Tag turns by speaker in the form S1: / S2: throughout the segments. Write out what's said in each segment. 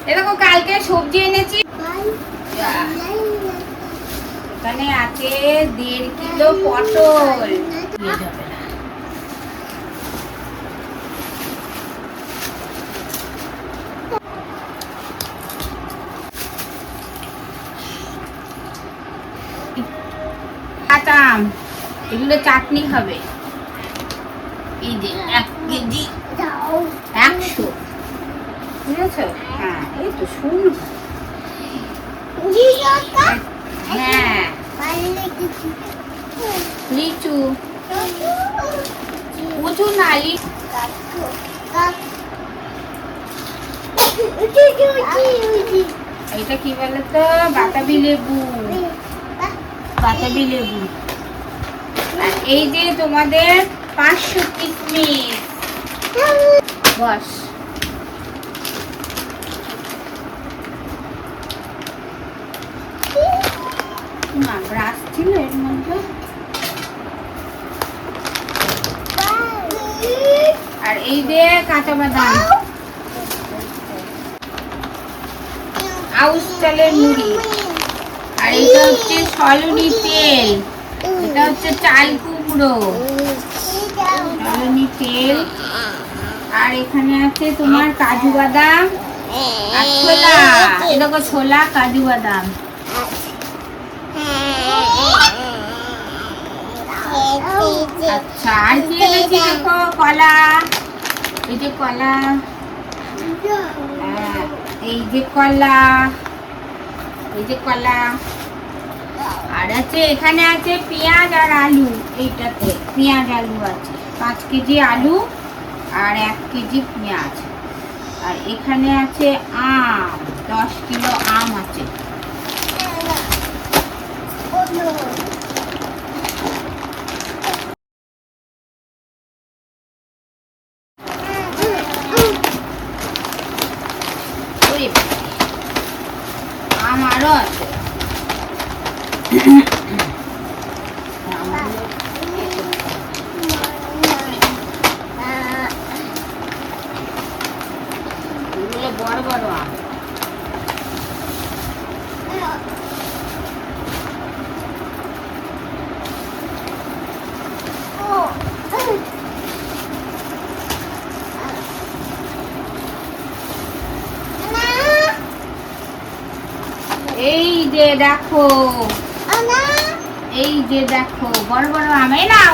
S1: দেখো কালকে সবজি এনেছি, এখানে আছে 1.5 কিলো পটল। আটাম, এগুলো চাটনি হবে। এই যে 1 কেজি 100, বুঝেছো? হ্যাঁ, এই তো শুন। হ্যাঁ, লিচু প্রচুর না, এটা কি বলে তো, বাতাবি লেবু। বাতাবি লেবু। আর এই যে তোমাদের 500 কিশমিশ। বস, না ব্রাশ ছিল এর মধ্যে। আর এই যে কাঁচা বাদাম, আউশ চালের মুড়ি। আর এটা হচ্ছে সলনি তেল, এটা হচ্ছে চাল কুমড়ো, সলনি তেল। আর এখানে আছে তোমার কাজু বাদাম আর ছোলা। এই দেখো ছোলা, কাজু বাদাম। আচ্ছা, আর কি এনেছি দেখো, কলা। এই যে কলা, এই যে কলা, এই যে কলা। আর আছে এখানে আছে পেঁয়াজ আর আলু। এইটাতে পেঁয়াজ আলু আছে, 5 কেজি আলু আর 1 কেজি পেঁয়াজ। আর এখানে আছে আম, 10 কিলো আম আছে। আম আরো আছে। বড় বড় আম। এই যে দেখো, এই যে দেখো বড় বড় আম। এই নাও,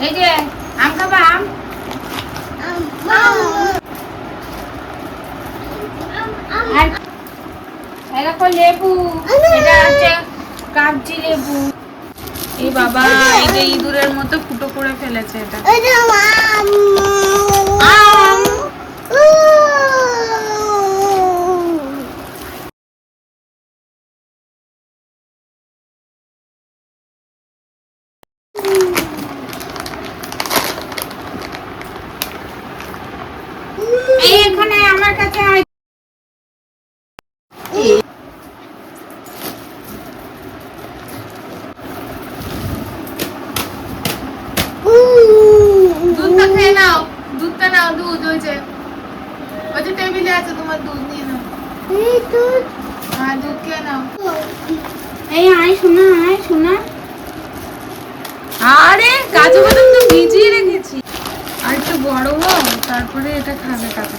S1: এই যে আম খাবা? আম, আর এই দেখো লেবু, এটা হচ্ছে কাগজি লেবু। এই বাবা, এই যে ইঁদুরের মতো ফুটো করে ফেলেছে এটা। আম, এখানে আমার কাছে দুধটা খেয়ে নাও, দুধটা নাও, দুধ ওই যে টেবিলে আছে, তোমার দুধ নিয়ে নাও। হ্যাঁ, দুধ খেয়ে নাও। এই আয় শোনা, আয় শোনা। আরে কাজু বাদাম তো ভিজিয়ে রেখেছি, আর একটু বড় হোক তারপরে এটা খাবে কাজু